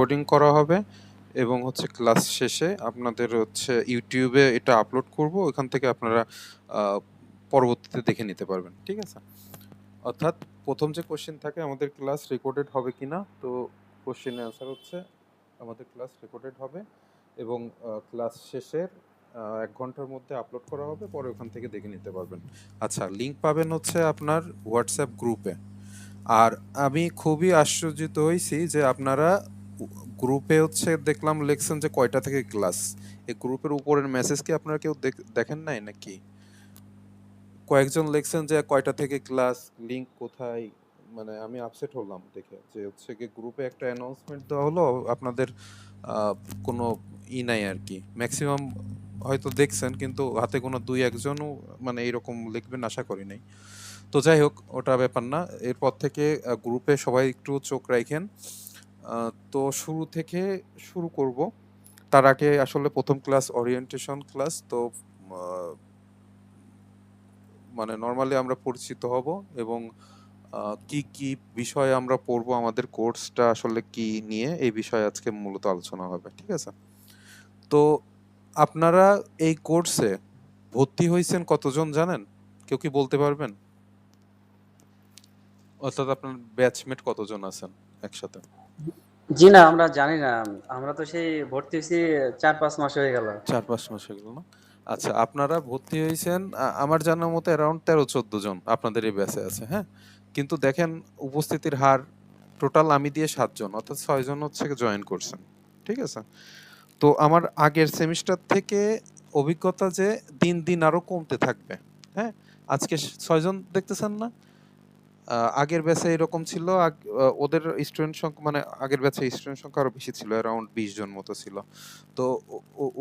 Recording করা হবে এবং হচ্ছে ক্লাস শেষে আপনাদের হচ্ছে ইউটিউবে এটা আপলোড করব, ওখান থেকে আপনারা আহ, পরবর্তীতে দেখে নিতে পারবেন। ঠিক আছে? অর্থাৎ প্রথম যে কোশ্চেন থাকে আমাদের ক্লাস রেকর্ডেড হবে কিনা, তো কোশ্চেনের অ্যান্সার হচ্ছে আমাদের ক্লাস রেকর্ডেড হবে এবং ক্লাস শেষের 1 ঘন্টার মধ্যে আপলোড করা হবে, পরে ওখান থেকে দেখে নিতে পারবেন। আচ্ছা, লিঙ্ক পাবেন হচ্ছে আপনার হোয়াটসঅ্যাপ গ্রুপে। আর আমি খুবই আশ্চর্যিত হয়েছি যে আপনারা গ্রুপে হচ্ছে দেখলাম লিখছেন যে কয়টা থেকে ক্লাস। এই গ্রুপের উপরের মেসেজ কি আপনারা কেউ দেখেন নাই নাকি? কয়েকজন লিখছেন যে কয়টা থেকে ক্লাস, লিংক কোথায়। মানে আমি আপসেট হলাম দেখে যে হচ্ছে কি গ্রুপে একটা অ্যানাউন্সমেন্ট দেওয়া হলো, আপনাদের আহ, কোনো নাই আর কি। ম্যাক্সিমাম হয়তো দেখছেন, কিন্তু হাতে কোনো দুই একজনও মানে এইরকম লিখবেন আশা করি নাই। তো যাই হোক, ওটা ব্যাপার না। এরপর থেকে গ্রুপে সবাই একটু চোখ রাখেন। তো শুরু থেকে শুরু করব। তার আগে আসলে প্রথম ক্লাস ওরিয়েন্টেশন ক্লাস তো, আহ, মানে নর্মালি আমরা পরিচিত হব এবং কি কি বিষয় আমরা পড়বো, আমাদের কোর্সটা আসলে কি নিয়ে, এই বিষয়ে আজকে মূলত আলোচনা হবে। ঠিক আছে? তো আপনারা এই কোর্সে ভর্তি হয়েছেন কতজন জানেন? কেউ কি বলতে পারবেন? অর্থাৎ আপনার ব্যাচমেট কতজন আছেন একসাথে? জি না, আমরা জানি না। আমরা তো সেই ভর্তি হয়েছি 4-5 মাস হয়ে গেল। 4-5 মাস হয়ে গেল না? আচ্ছা, আপনারা ভর্তি হয়েছেন আমার জানার মতো অ্যারাউন্ড 13-14 জন আপনাদের এই ব্যাচে আছে, হ্যাঁ? কিন্তু দেখেন উপস্থিতির হার টোটাল আমি দিয়ে 7 জন, অর্থাৎ 6 জন হচ্ছে জয়েন করছেন। ঠিক আছে? তো আমার আগের সেমিস্টার থেকে অভিজ্ঞতা যে দিন দিন আরো কমতে থাকবে। হ্যাঁ, আজকে 6 জন দেখতেছেন না? আগের ব্যাচে এরকম ছিল, ওদের স্টুডেন্ট সংখ্যা মানে আগের ব্যাচে স্টুডেন্ট সংখ্যা আরো বেশি ছিল, অ্যারাউন্ড 20 জন মতো ছিল। তো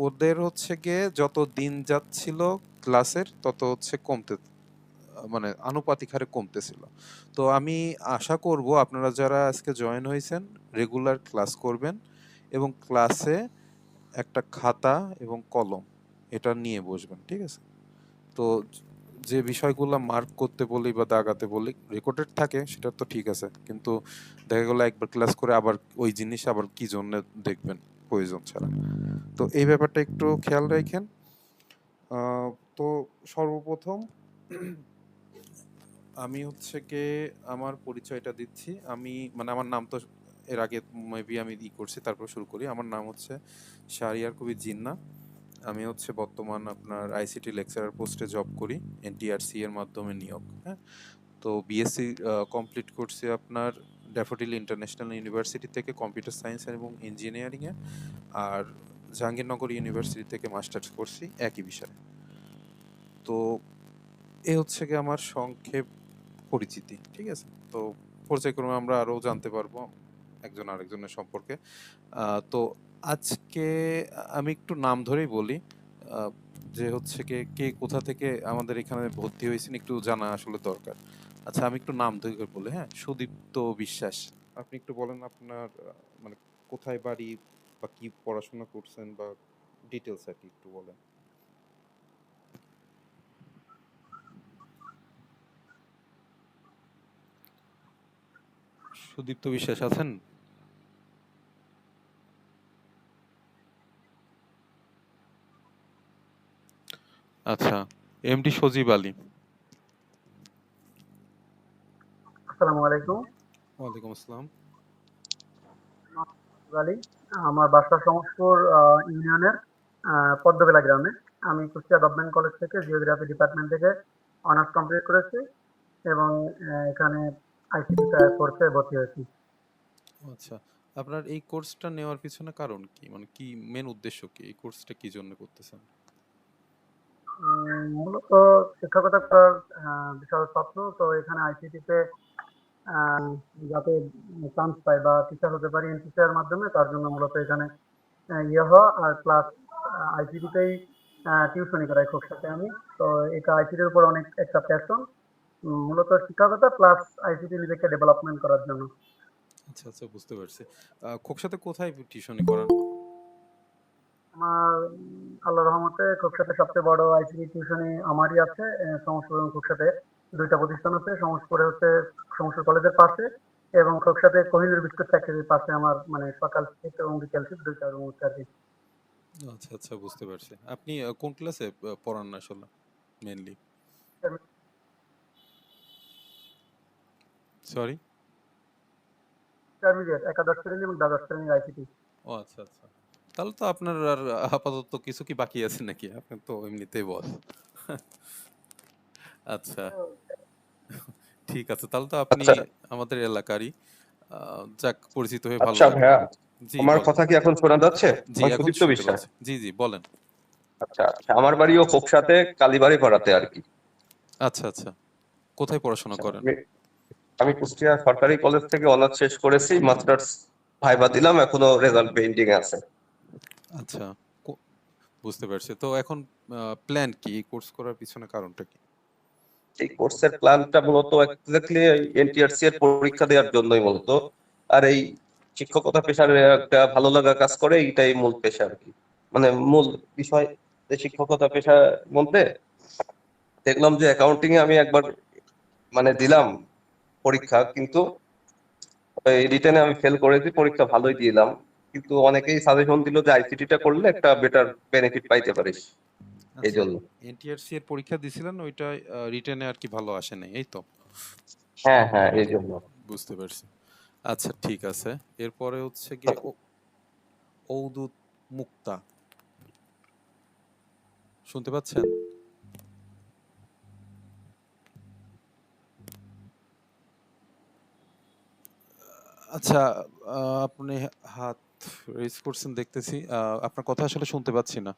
ওদের হচ্ছে গিয়ে যত দিন যাচ্ছিল ক্লাসের তত হচ্ছে কমতে, মানে আনুপাতিক হারে কমতেছিল। তো আমি আশা করব আপনারা যারা আজকে জয়েন হয়েছেন রেগুলার ক্লাস করবেন এবং ক্লাসে একটা খাতা এবং কলম এটা নিয়ে বসবেন। ঠিক আছে? তো যে বিষয়গুলো মার্ক করতে বলি বা দাগাতে বলি রেকর্ডেড থাকে সেটা তো ঠিক আছে, কিন্তু দেখা গেলো একবার ক্লাস করে আবার ওই জিনিস আবার কি জন্য দেখবেন প্রয়োজন ছাড়া। তো এই ব্যাপারটা একটু খেয়াল রাখেন। আহ, তো সর্বপ্রথম আমি হচ্ছে কে আমার পরিচয়টা দিচ্ছি। আমি মানে আমার নাম তো এর আগে মেবি আমি করছি, তারপর শুরু করি। আমার নাম হচ্ছে শাহরিয়ার কবির জিন্না। আমি হচ্ছে বর্তমান আপনার আইসিটি লেকচারার পোস্টে জব করি, এনটিআরসি এর মাধ্যমে নিয়োগ। হ্যাঁ, তো বিএসসি কমপ্লিট করছি আপনার ড্যাফোডিল ইন্টারন্যাশনাল ইউনিভার্সিটি থেকে কম্পিউটার সায়েন্স এবং ইঞ্জিনিয়ারিংয়ে। আর জাহাঙ্গীরনগর ইউনিভার্সিটি থেকে মাস্টার্স করছি একই বিষয়ে। তো এ হচ্ছে কি আমার সংক্ষেপ পরিচিতি। ঠিক আছে? তো পর্যায়ক্রমে আমরা আরও জানতে পারবো একজন আরেকজনের সম্পর্কে। তো আজকে আমি একটু নাম ধরেই বলি, আহ, যে হচ্ছে কে কে কোথা থেকে আমাদের এখানে ভর্তি হয়েছেন একটু জানা আসলে দরকার। আচ্ছা, আমি একটু নাম ধরে বলি। হ্যাঁ, সুদীপ্ত বিশ্বাস। আপনি একটু বলেন আপনার মানে কোথায় বাড়ি বা কি পড়াশোনা করছেন বা ডিটেলস আর কি একটু বলেন। সুদীপ্ত বিশ্বাস আছেন? আচ্ছা, এমডি সজীব আলী। আসসালামু আলাইকুম। ওয়ালাইকুম আসসালাম। আলী, আমার বাসা সমসপুর ইউনিয়নের পদ্মবেলা গ্রামে। আমি কুষ্টিয়া গভর্নমেন্ট কলেজ থেকে জিওগ্রাফি ডিপার্টমেন্ট থেকে অনার্স কমপ্লিট করেছি এবং এখানে আইসিটি কোর্সে ভর্তি হয়েছি। আচ্ছা, আপনার এই কোর্সটা নেওয়ার পিছনে কারণ কি, মানে কি মেন উদ্দেশ্য কি, এই কোর্সটা কি জন্য করতেছেন? মূলত শিক্ষকতা করার বিশাল স্বপ্ন। তো এখানে আইসিটিতে যাতে চান্স পাই বা টিচার হতে পারি টিচারের মাধ্যমে, তার জন্য মূলত এখানে ইয়ে হওয়া আর প্লাস আইসিটিতেই টিউশনি করাই খুব সাথে আমি। তো এটা আইসিটির উপর অনেক একটা প্যাশন, মূলত শিক্ষকতা প্লাস আইসিটি নিজেকে ডেভেলপমেন্ট করার জন্য। আচ্ছা আচ্ছা, বুঝতে পারছি। খোকসাতে কোথায় টিউশনি করান? আমার আল্লাহ রহমতে খুবসাতে সবচেয়ে বড় আইসিটি টিউশনি আমারই আছে। সমস্ত খুবসাতে দুইটা প্রতিষ্ঠান আছে। সমস্ত হচ্ছে সমস্ত কলেজের পাশে এবং খোকসাতে কোহিনুর বিস্কুট ফ্যাক্টরির পাশে আমার মানে সকাল শিফট এবং বিকেল শিফট দুইটা রুম হচ্ছে আর কি। আচ্ছা আচ্ছা, বুঝতে পারছি। আপনি কোন ক্লাসে পড়ান আসলে মেনলি? সরি। ইন্টারমিডিয়েট একাদশ শ্রেণী এবং দ্বাদশ শ্রেণীর আইসিটি। ও আচ্ছা আচ্ছা, তাহলে তো আপনার আর আপাতত কিছু কি বাকি আছে নাকি? আপনি তো এমনিতেই বস। আচ্ছা, ঠিক আছে, তাহলে তো আপনি আচ্ছা আমাদের এলাকারই। যাক, পরিচিত হয়ে ভালো আচ্ছা লাগলো। ভাইয়া, জি আমার বলেন। কথা কি এখন শোনা যাচ্ছে? জি, আমি এখন সুদীপ্ত শুনতে বিশ্বাস। পাচ্ছি। জি জি, বলেন। আচ্ছা আচ্ছা, আমার বাড়িও খোকসাতে, কালীবাড়ি পাড়াতে আর কি। আচ্ছা আচ্ছা, কোথায় পড়াশোনা আচ্ছা, করেন? আমি আমি কুষ্টিয়া সরকারি কলেজ থেকে অনার্স শেষ করেছি, মাস্টার্স ভাইবা দিলাম, এখনো রেজাল্ট পেন্ডিং আছে। আচ্ছা, কো- বুঝতে পারছি। তো এখন প্ল্যান কি, এই কোর্স করার পিছনে কারণটা কি? এই কোর্সের প্ল্যানটা মূলত এক্স্যাক্টলি এনটিআরসি এর পরীক্ষা দেওয়ার জন্যই মূলত। আর এই শিক্ষকতা পেশার একটা ভালো লাগা কাজ করে, এইটাই মূল পেশা আর কি। মানে মূল বিষয় যে শিক্ষকতা পেশার মধ্যে দেখলাম যে অ্যাকাউন্টিং এ আমি একবার মানে দিলাম পরীক্ষা, কিন্তু এই রিটেনে আমি ফেল করেছি, পরীক্ষা ভালোই দিলাম। কিন্তু অনেকেই সাজেশন দিল যে আইসিটি টা করলে একটা বেটার বেনিফিট পাইতে পারিস, এই আচ্ছা, জন্য। এনটিআরসি এর পরীক্ষা দিছিলেন, ওইটা রিটেনে আর কি ভালো আসে নাই, এই তো? হ্যাঁ হ্যাঁ, এই জন্য। বুঝতে পারছি। আচ্ছা, ঠিক আছে। এরপরে হচ্ছে গিয়ে ঔদুত মুক্তা, শুনতে পাচ্ছেন? আচ্ছা, আপনি হাত রেজ করছেন দেখতেছি। আপনার কথা আসলে শুনতে পাচ্ছি না।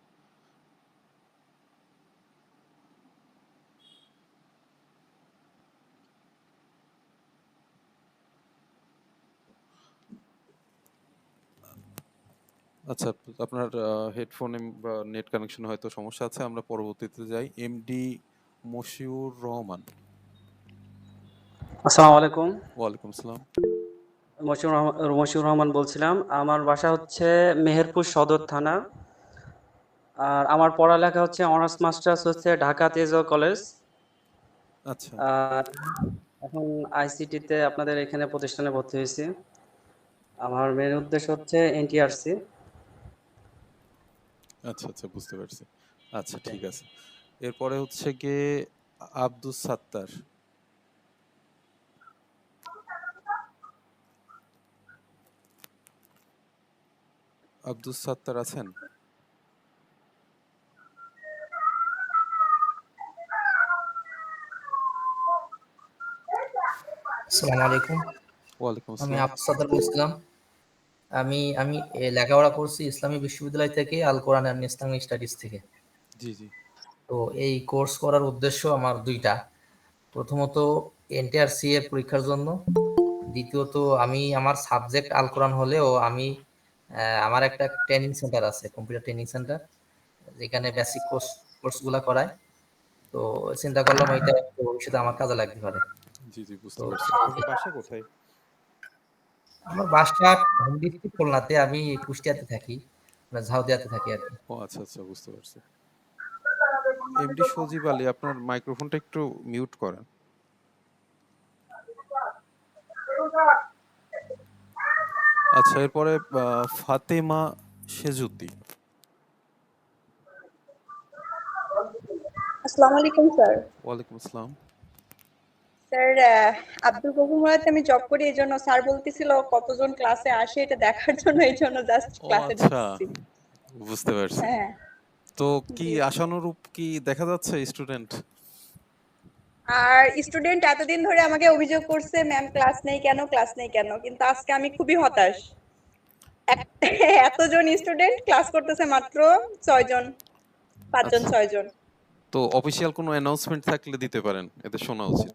আচ্ছা, আপনার হেডফোনে বা নেট কানেকশন হয়তো সমস্যা আছে। আমরা পরবর্তীতে যাই। এমডি মশিউর রহমান। আসসালামু আলাইকুম। ওয়ালাইকুম আসসালাম। মশিউর রহমান বলছিলাম। আমার বাসা হচ্ছে মেহেরপুর সদর থানা। আর আমার পড়ালেখা হচ্ছে অনার্স মাস্টার্স হচ্ছে ঢাকা তেজগাঁও কলেজ। আচ্ছা আর এখন আইসিটিতে আপনাদের এখানে প্রতিষ্ঠানে ভর্তি হয়েছি। আমার মেন উদ্দেশ্য হচ্ছে এনটিআরসি। আচ্ছা আচ্ছা, বুঝতে পারছি। আচ্ছা, ঠিক আছে। এরপরে হচ্ছে গিয়ে আব্দুস সাত্তার। আব্দুস সাত্তার আছেন? আসসালামু আলাইকুম। ওয়ালাইকুম আমি আসসালাম। আফসাদ বলছিলাম। আমি আমি লেখাপড়া করছি ইসলামী বিশ্ববিদ্যালয় থেকে, আল কোরআন এন্ড ইসলামিক স্টাডিজ থেকে। জি জি। তো এই কোর্স করার উদ্দেশ্য আমার দুইটা। প্রথমত এনটিআরসি এর পরীক্ষার জন্য, দ্বিতীয়ত আমি আমার সাবজেক্ট আল কোরআন হলেও আমি আমার একটা ট্রেনিং সেন্টার আছে, কম্পিউটার ট্রেনিং সেন্টার, যেখানে বেসিক কোর্সগুলো করায়। তো চিন্তা করলাম এটা ভবিষ্যতে আমার কাজে লাগতে পারে। জি জি, তো বুঝতে পারছি। আপনার বাসা কোথায়? আমার বাসা হোম ডিস্ট্রিক্ট খুলনাতে, আমি কুষ্টিয়াতে থাকি, মানে ঝাউদিয়াতে থাকি আর কি। ও আচ্ছা আচ্ছা, বুঝতে পারছি। এমডি সজীব আলী, আপনার মাইক্রোফোনটা একটু মিউট করেন। আচ্ছা, এরপরে ফাতেমা সেজুদ্দি। আসসালামু আলাইকুম স্যার। ওয়ালাইকুম আসসালাম। স্যার, আব্দুল গফুর মুরাদে আমি জব করি, এই জন্য স্যার বলতেছিল কতজন ক্লাসে আসে এটা দেখার জন্য, এই জন্য জাস্ট ও ক্লাসে আচ্ছা, ঢুকছি। বুঝতে পারছি। হ্যাঁ। তো কি জি। আশানুরূপ কি দেখা যাচ্ছে স্টুডেন্ট? আর স্টুডেন্ট এতদিন ধরে আমাকে অভিযোগ করছে ম্যাম ক্লাস নেই কেন, ক্লাস নেই কেন, কিন্তু আজকে আমি খুবই হতাশ। এক- এতজন স্টুডেন্ট ক্লাস করতেছে মাত্র 6 জন, 5 জন, আচ্ছা, 6 জন। তো অফিসিয়াল কোনো অ্যানাউন্সমেন্ট থাকলে দিতে পারেন, এতে শোনা উচিত।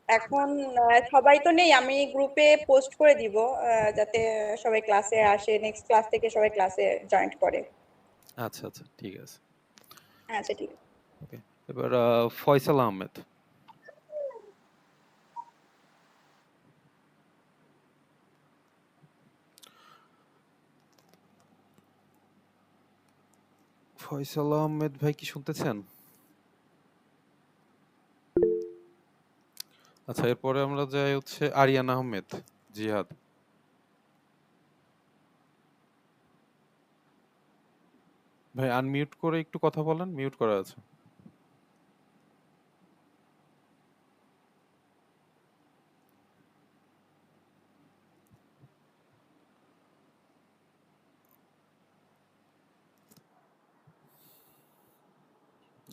এখন সবাই তো নেই, আমি গ্রুপে পোস্ট করে দিব যাতে সবাই ক্লাসে আসে, নেক্সট ক্লাস থেকে সবাই ক্লাসে জয়েন করে। আচ্ছা আচ্ছা, ঠিক আছে। আচ্ছা, ঠিক আছে। ওকে, এবার ফয়সাল আহমেদ। ফয়সাল আহমেদ ভাই, কি শুনতেছেন? আচ্ছা, এরপরে আমরা যাই হচ্ছে আরিয়ান আহমেদ জিহাদ। ভাই আনমিউট করে একটু কথা বলেন, মিউট করা আছে।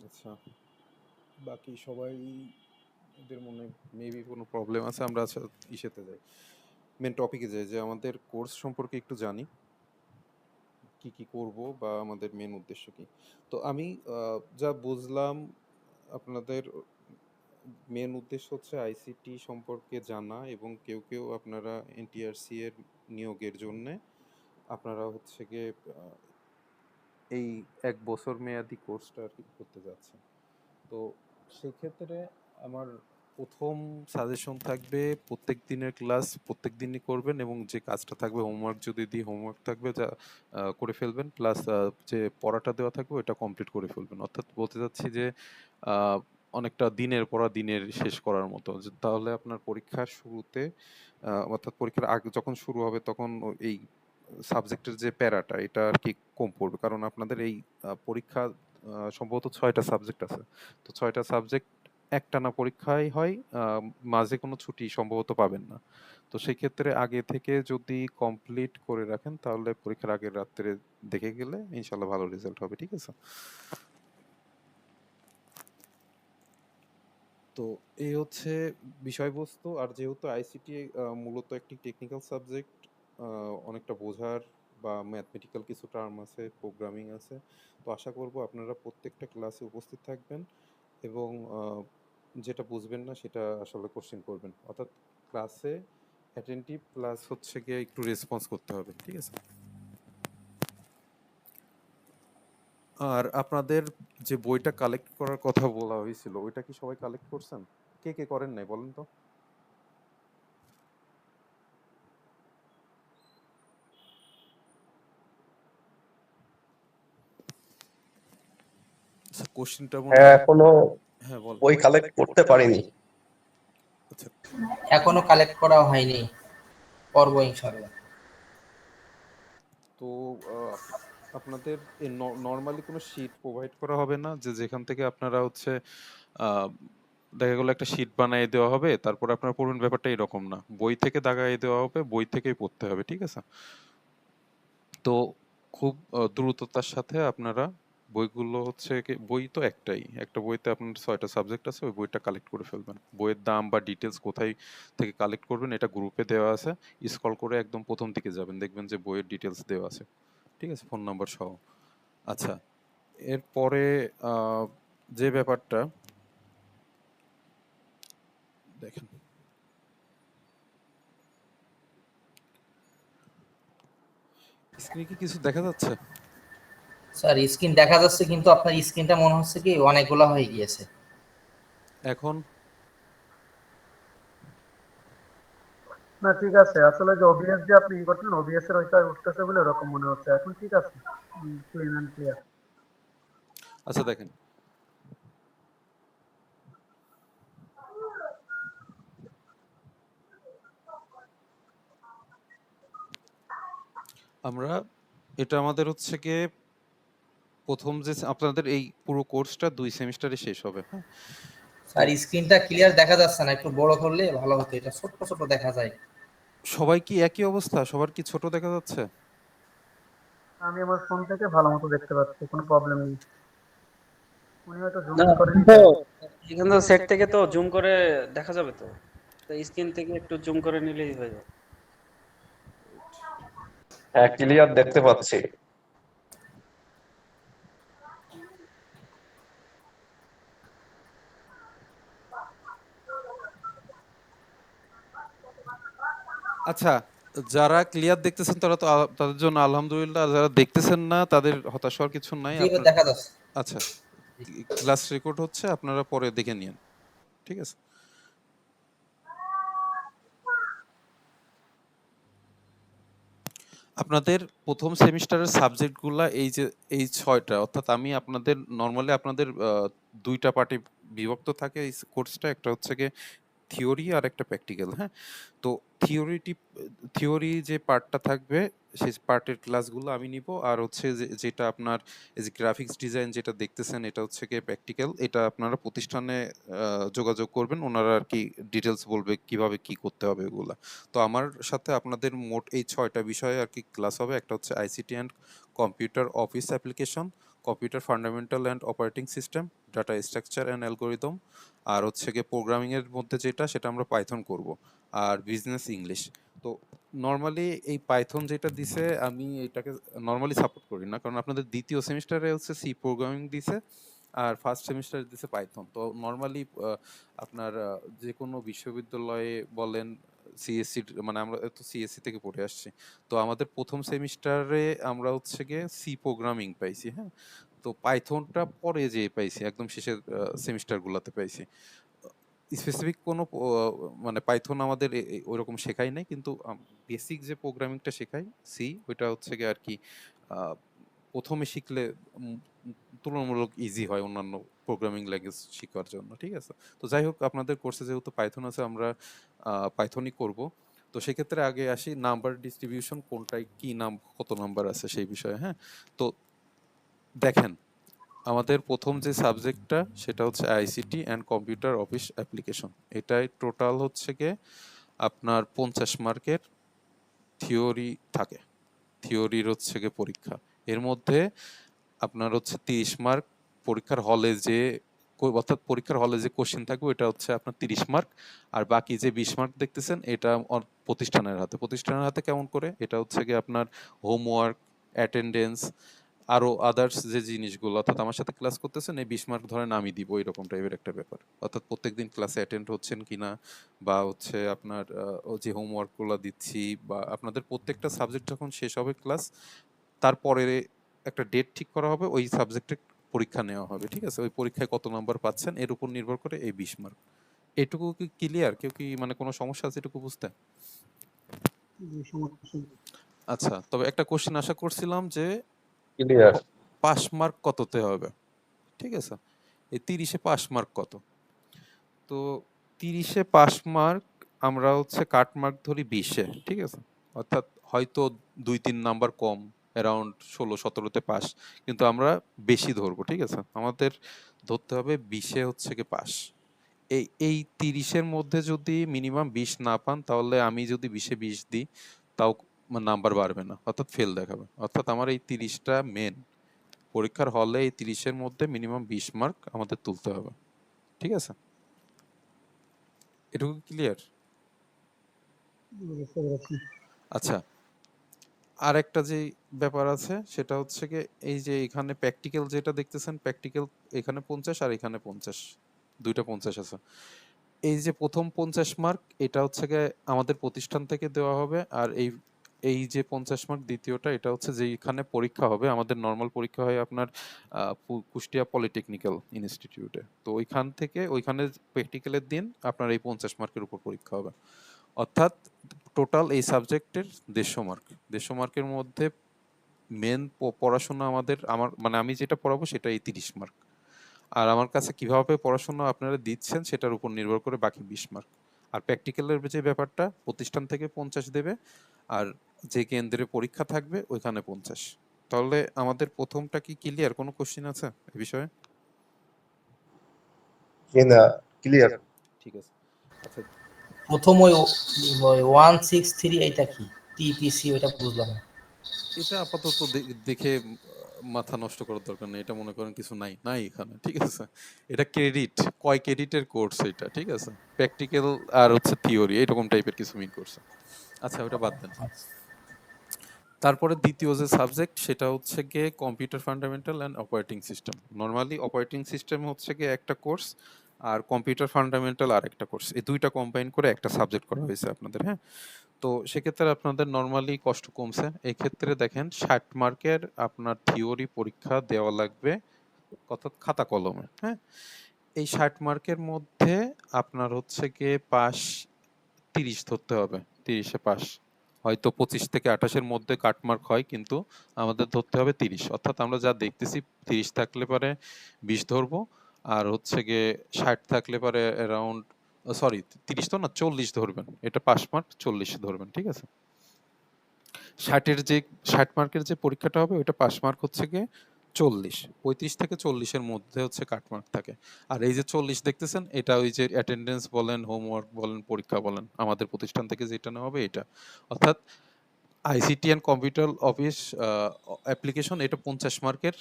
আচ্ছা, বাকি সবাই এদের মনে মেবি কোনো প্রবলেম আছে। আমরা আচ্ছা ইসেতে যাই, মেন টপিকে যাই, যে আমাদের কোর্স সম্পর্কে একটু জানি, কি কি করব বা আমাদের মেন উদ্দেশ্য কি। তো আমি যা বুঝলাম আপনাদের মেন উদ্দেশ্য হচ্ছে আইসিটি সম্পর্কে জানা, এবং কেউ কেউ আপনারা এনটিআরসি এর নিয়োগের জন্যে আপনারা হচ্ছে গিয়ে এই 1 বছর মেয়াদি কোর্সটা আর কি করতে যাচ্ছেন। তো সেক্ষেত্রে আমার প্রথম সাজেশন থাকবে প্রত্যেক দিনের ক্লাস প্রত্যেক দিনই করবেন, এবং যে কাজটা থাকবে হোমওয়ার্ক যদি দিই হোমওয়ার্ক থাকবে যা করে ফেলবেন, প্লাস যে পড়াটা দেওয়া থাকবে ওটা কমপ্লিট করে ফেলবেন। অর্থাৎ বলতে চাচ্ছি যে আহ, অনেকটা দিনের পড়া দিনের শেষ করার মতো, তাহলে আপনার পরীক্ষার শুরুতে অর্থাৎ পরীক্ষার আগে যখন শুরু হবে তখন এই সাবজেক্টের যে প্যারাটা এটা আর কি কম পড়বে, কারণ আপনাদের এই পরীক্ষা সম্ভবত 6টা সাবজেক্ট আছে। তো 6টা সাবজেক্ট একটানা পরীক্ষাই হয়, মাঝে কোনো ছুটি সম্ভবত পাবেন না। তো সেই ক্ষেত্রে আগে থেকে যদি কমপ্লিট করে রাখেন তাহলে পরীক্ষার আগের রাত্রে দেখে গেলে ইনশাল্লাহ ভালো রেজাল্ট হবে, ঠিক আছে? তো এই হচ্ছে বিষয়বস্তু। আর যেহেতু আইসিটি মূলত একটি টেকনিক্যাল সাবজেক্ট, অনেকটা বোঝার বা ম্যাথমেটিক্যাল কিছু টার্ম আছে, প্রোগ্রামিং আছে। তো আশা করব আপনারা প্রত্যেকটা ক্লাসে উপস্থিত থাকবেন, এবং যেটা বুঝবেন না সেটা আসলে কোশ্চেন করবেন, অর্থাৎ ক্লাসে অ্যাটেন্টিভ প্লাস হচ্ছে গিয়ে একটু রেসপন্স করতে হবে, ঠিক আছে? আর আপনাদের যে বইটা কালেক্ট করার কথা বলা হয়েছিল ওইটা কি সবাই কালেক্ট করছেন? কে কে করেন নাই বলেন তো? আচ্ছা, কোশ্চেনটা মনে হ্যাঁ, হয়। এখনো হ্যাঁ বল। বই কালেক্ট করতে পারিনি। আচ্ছা, এখনো কালেক্ট করা হয়নি, করবো ইনশাল্লাহ। তো আপনাদের নর্মালি কোনো শীট প্রোভাইড করা হবে না, যে যেখান থেকে আপনারা হচ্ছে আহ, দেখা গেলো একটা শীট বানিয়ে দেওয়া হবে তারপর আপনারা পড়বেন, ব্যাপারটা এরকম না। বই থেকে দাগাই দেওয়া হবে, বই থেকেই পড়তে হবে, ঠিক আছে? তো খুব দ্রুততার সাথে আপনারা বইগুলো হচ্ছে বই তো একটাই, একটা বইতে আপনার 6টা সাবজেক্ট আছে, ওই বইটা কালেক্ট করে ফেলবেন। বইয়ের দাম বা ডিটেলস কোথায় থেকে কালেক্ট করবেন এটা গ্রুপে দেওয়া আছে, স্ক্রল করে একদম প্রথম দিকে যাবেন, দেখবেন যে বইয়ের ডিটেলস দেওয়া আছে, ঠিক আছে, ফোন নাম্বার সহ। আচ্ছা, এরপরে আহ, যে ব্যাপারটা দেখেন, স্ক্রিনে কি কিছু দেখা যাচ্ছে? স্যার স্ক্রিন দেখা যাচ্ছে, কিন্তু আপনার স্ক্রিনটা মনে হচ্ছে কি অনেকগুলো হয়ে গিয়েছে। এখন না ঠিক আছে, আসলে যে ওবিএস যে আপনি ই করছেন ওবিএস এর ওইটা উঠতেছে বলে এরকম মনে হচ্ছে। এখন ঠিক আছে, ক্লিন অ্যান্ড ক্লিয়ার। আচ্ছা দেখেন, আমরা এটা আমাদের হচ্ছে গিয়ে প্রথম যে আপনাদের এই পুরো কোর্সটা 2 সেমিস্টারে শেষ হবে, হ্যাঁ? তো স্যার স্ক্রিনটা ক্লিয়ার দেখা যাচ্ছে না, একটু বড় করলে ভালো হতো, এটা ছোট ছোট দেখা যায়। সবাই কি একই অবস্থা? সবার কি ছোট দেখা যাচ্ছে? আমি আমার ফোন থেকে ভালো মতো দেখতে পাচ্ছি, কোনো প্রবলেম নেই। উনি হয়তো জুম না, ইন করে তো নিতেন। এখানে তো সেট থেকে তো জুম করে দেখা যাবে তো, স্ক্রিন থেকে একটু জুম করে নিলেই হয়ে যাবে। হ্যাঁ, ক্লিয়ার দেখতে পাচ্ছি। আচ্ছা, যারা ক্লিয়ার দেখতেছেন তারা তো তাদের জন্য আলহামদুলিল্লাহ, আর যারা দেখতেছেন না তাদের হতাশ হওয়ার কিছু নাই। জি, এবার আপনার দেখা যাচ্ছে। আচ্ছা, ক্লাস রেকর্ড হচ্ছে, আপনারা পরে দেখে নিন, ঠিক আছে? আপনাদের প্রথম সেমিস্টারের সাবজেক্টগুলা এই যে এই 6টা, অর্থাৎ আমি আপনাদের নর্মালি আপনাদের 2টা পার্টে বিভক্ত থাকে এই কোর্সটা। একটা হচ্ছে গিয়ে থিওরি আর একটা প্র্যাকটিক্যাল, হ্যাঁ? তো থিওরি যে পার্টটা থাকবে সেই পার্টের ক্লাসগুলো আমি নিব, আর হচ্ছে যেটা আপনার এই যে গ্রাফিক্স ডিজাইন যেটা দেখতেছেন এটা হচ্ছে গিয়ে প্র্যাকটিক্যাল, এটা আপনারা প্রতিষ্ঠানে যোগাযোগ করবেন, ওনারা আর কি ডিটেলস বলবে কিভাবে কি করতে হবে এগুলা। তো আমার সাথে আপনাদের মোট এই 6টা বিষয়ে আর কি ক্লাস হবে। একটা হচ্ছে ICT and computer office application, computer fundamental and operating system, data structure and algorithm, আর হচ্ছে গিয়ে প্রোগ্রামিং এর মধ্যে যেটা সেটা আমরা পাইথন করব, আর বিজনেস ইংলিশ। তো নর্মালি এই পাইথন যেটা দিছে আমি এটাকে নর্মালি সাপোর্ট করি না, কারণ আপনাদের দ্বিতীয় সেমিস্টারে হচ্ছে সি প্রোগ্রামিং দিছে আর ফার্স্ট সেমিস্টারে দিছে পাইথন। তো নর্মালি আপনার যে কোনো বিশ্ববিদ্যালয়ে বলেন, সিএসসি, মানে আমরা তো সিএসসি থেকে পড়ে আসছি, তো আমাদের প্রথম সেমিস্টারে আমরা হচ্ছে গিয়ে সি প্রোগ্রামিং পাইছি, হ্যাঁ? তো পাইথনটা পরে যেয়ে পাইছি, একদম শেষের সেমিস্টারগুলোতে পাইছি। স্পেসিফিক কোনো মানে পাইথন আমাদের ওইরকম শেখাই নাই, কিন্তু বেসিক যে প্রোগ্রামিংটা শেখাই সি, ওইটা হচ্ছে গিয়ে আর কি প্রথমে শিখলে তুলনামূলক ইজি হয় অন্যান্য প্রোগ্রামিং ল্যাঙ্গুয়েজ শেখার জন্য, ঠিক আছে? তো যাই হোক, আপনাদের কোর্সে যেহেতু পাইথন আছে আমরা পাইথনই করব। তো সেক্ষেত্রে আগে আসি নাম্বার ডিস্ট্রিবিউশন, কোনটায় কি নাম কত নাম্বার আছে সেই বিষয়ে, হ্যাঁ? তো দেখেন, আমাদের প্রথম যে সাবজেক্টটা সেটা হচ্ছে ICT and computer office application. এটাই টোটাল হচ্ছে গিয়ে আপনার 50 মার্কের থিওরি থাকে, থিওরির হচ্ছে গিয়ে পরীক্ষা। এর মধ্যে আপনার হচ্ছে 30 মার্ক পরীক্ষার হলে যে অর্থাৎ পরীক্ষার হলে যে কোশ্চেন থাকবে এটা হচ্ছে আপনার 30 মার্ক, আর বাকি যে 20 মার্ক দেখতেছেন এটা প্রতিষ্ঠানের হাতে কেমন করে, এটা হচ্ছে গিয়ে আপনার হোমওয়ার্ক, অ্যাটেন্ডেন্স, আরো আদার্স যে জিনিসগুলো, অর্থাৎ আমার সাথে ক্লাস করতেছেন এই 20 মার্ক ধরেন আমি দিব, এরকম টাইপের একটা ব্যাপার। অর্থাৎ প্রত্যেকদিন ক্লাসে অ্যাটেন্ড হচ্ছেন কিনা, বা হচ্ছে আপনার যে হোমওয়ার্কগুলো দিচ্ছি, বা আপনাদের প্রত্যেকটা সাবজেক্ট যখন শেষ হবে ক্লাস, তারপরে একটা ডেট ঠিক করা হবে, ওই সাবজেক্টের পরীক্ষা নেওয়া হবে, ঠিক আছে? ওই পরীক্ষায় কত নাম্বার পাচ্ছেন এর উপর নির্ভর করে এই 20 মার্ক। এটুকু কি ক্লিয়ার? কেউ কি মানে কোনো সমস্যা আছে এটুকু বুঝতে? সমস্যা নেই। আচ্ছা, তবে একটা কোশ্চেন আশা করছিলাম যে ক্লিয়ার। পাস মার্ক কততে হবে, ঠিক আছে? এই 30-এ পাস মার্ক কত? তো 30-এ পাস মার্ক আমরা হচ্ছে কাট মার্ক ধরি 20-এ, ঠিক আছে? অর্থাৎ হয়তো 2-3 নাম্বার কম, অ্যারাউন্ড 16-17-তে পাস, কিন্তু আমরা বেশি ধরবো, ঠিক আছে? আমাদের ধরতে হবে 20-এ হচ্ছে কি পাস। এই 30-এর মধ্যে যদি মিনিমাম 20 না পান, তাহলে আমি যদি 20-এ 20 দিই তাও নাম্বার বাড়বে না, অর্থাৎ ফেল দেখাবে। অর্থাৎ আমার এই 30টা মেন, পরীক্ষার হলে এই 30-এর মধ্যে মিনিমাম 20 মার্ক আমাদের তুলতে হবে, ঠিক আছে? এটুকু ক্লিয়ার? বুঝতে পেরেছি। আচ্ছা, আর একটা যে ব্যাপার আছে সেটা হচ্ছে কি, এই যে এখানে প্র্যাকটিক্যাল যেটা দেখতেছেন, প্র্যাকটিক্যাল এখানে 50 আর এখানে 50, দুইটা 50 আছে। এই যে প্রথম 50 মার্ক এটা হচ্ছে গিয়ে আমাদের প্রতিষ্ঠান থেকে দেওয়া হবে, আর এই এই যে 50 মার্ক দ্বিতীয়টা, এটা হচ্ছে যেখানে পরীক্ষা হবে, আমাদের নর্মাল পরীক্ষা হয় আপনার কুষ্টিয়া পলিটেকনিক্যাল ইনস্টিটিউটে, তো ওইখান থেকে ওইখানে প্র্যাকটিক্যালের দিন আপনার এই 50 মার্কের উপর পরীক্ষা হবে। অর্থাৎ টোটাল এই সাবজেক্টের 150 মার্ক। 150 মার্কের মধ্যে মেন পড়াশোনা আমার মানে আমি যেটা পড়াবো সেটা এই 30 মার্ক, আর আমার কাছে কিভাবে পড়াশোনা আপনারা দিচ্ছেন সেটার উপর নির্ভর করে বাকি 20 মার্ক। আর প্র্যাকটিক্যালের যে ব্যাপারটা প্রতিষ্ঠান থেকে 50 দেবে, আর যে কেন্দ্রে পরীক্ষা থাকবে ওইখানে 50। তাহলে আমাদের প্রথমটা কি ক্লিয়ার? কোনো কোশ্চেন আছে এই বিষয়ে? না, ক্লিয়ার। ঠিক আছে। আচ্ছা, প্রথম ওই 163 এইটা কি টিপিসি, ওইটা বুঝলাম না। এটা আপাতত দেখে মাথা নষ্ট করার দরকার নেই, এটা মনে করেন কিছু নাই নাই এখানে, ঠিক আছে? এটা ক্রেডিট, কয় ক্রেডিটের কোর্স এটা, ঠিক আছে? প্র্যাকটিক্যাল আর হচ্ছে থিওরি এরকম টাইপের কিছু মিন করছে। আচ্ছা, ওটা বাদ দেন। তারপরে দ্বিতীয় যে সাবজেক্ট সেটা হচ্ছে গিয়ে computer fundamental and operating system. Normally operating system হচ্ছে গিয়ে একটা কোর্স, আর কম্পিউটার ফান্ডামেন্টাল আর একটা কোর্স, এই দুইটা কম্বাইন করে একটা সাবজেক্ট করা হয়েছে আপনাদের, হ্যাঁ? তো সেক্ষেত্রে আপনাদের নর্মালি কষ্ট কমছে। এই ক্ষেত্রে দেখেন 60 মার্কের আপনার থিওরি পরীক্ষা দেওয়া লাগবে, অর্থাৎ খাতা কলমে, হ্যাঁ? এই 60 মার্কের মধ্যে আপনার হচ্ছে গিয়ে পাস 30 ধরতে হবে, 30-এ পাস। হয়তো 25 থেকে 28-এর মধ্যে কাটমার্ক হয়, কিন্তু আমাদের ধরতে হবে 30। অর্থাৎ আমরা যা দেখতেছি 30 থাকলে পারে 20 ধরবো, আর হচ্ছে গিয়ে 60 থাকলে পারে অ্যারাউন্ড সরি 30 তো না, 40 ধরবেন, এটা পাস মার্ক 40 ধরবেন, ঠিক আছে। 60-এর যে 60 মার্কের যে পরীক্ষাটা হবে ওইটা পাস মার্ক হচ্ছে গিয়ে 40, 35 থেকে 40-এর মধ্যে হচ্ছে কাট মার্ক থাকে। আর এই যে 40 দেখতেছেন, এটা ওই যে অ্যাটেন্ডেন্স বলেন, হোমওয়ার্ক বলেন, পরীক্ষা বলেন, আমাদের প্রতিষ্ঠান থেকে যেটা নেওয়া হবে এটা। অর্থাৎ ICT and computer office application এটা 50 মার্কের,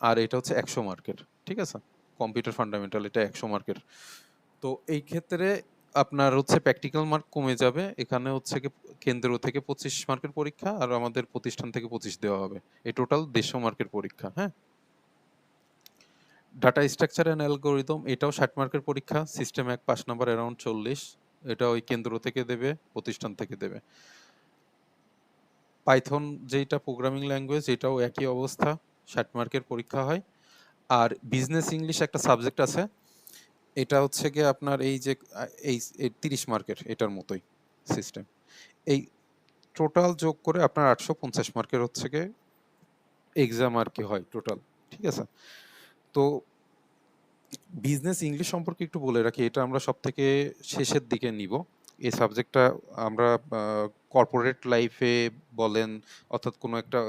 আর এটা হচ্ছে 100 মার্কের, ঠিক আছে। কম্পিউটার ফান্ডামেন্টাল এটা 100 মার্কের। তো এই ক্ষেত্রে আপনার হচ্ছে প্র্যাকটিক্যাল মার্ক কমে যাবে, এখানে হচ্ছে কি কেন্দ্র থেকে 25 মার্কের পরীক্ষা আর আমাদের প্রতিষ্ঠান থেকে 25 দেওয়া হবে, এই টোটাল 150 মার্কের পরীক্ষা। হ্যাঁ, ডাটা স্ট্রাকচার অ্যান্ড অ্যালগোরিদম এটাও 60 মার্কের পরীক্ষা, সিস্টেম 1 পাস নাম্বার অ্যারাউন্ড 40, এটা ওই কেন্দ্র থেকে দেবে, প্রতিষ্ঠান থেকে দেবে। পাইথন যেটা প্রোগ্রামিং ল্যাঙ্গুয়েজ এটাও একই অবস্থা, 60 মার্কের পরীক্ষা হয়। আর বিজনেস ইংলিশ একটা সাবজেক্ট আছে, এটা হচ্ছে গিয়ে আপনার এই যে এই 30 মার্কের এটার মতোই সিস্টেম। এই টোটাল যোগ করে আপনার 850 মার্কের হচ্ছে গিয়ে এক্সাম আর কি হয় টোটাল, ঠিক আছে। তো বিজনেস ইংলিশ সম্পর্কে একটু বলে রাখি, এটা আমরা সব থেকে শেষের দিকে নিব এই সাবজেক্টটা। আমরা কর্পোরেট লাইফে বলেন, অর্থাৎ কোনো একটা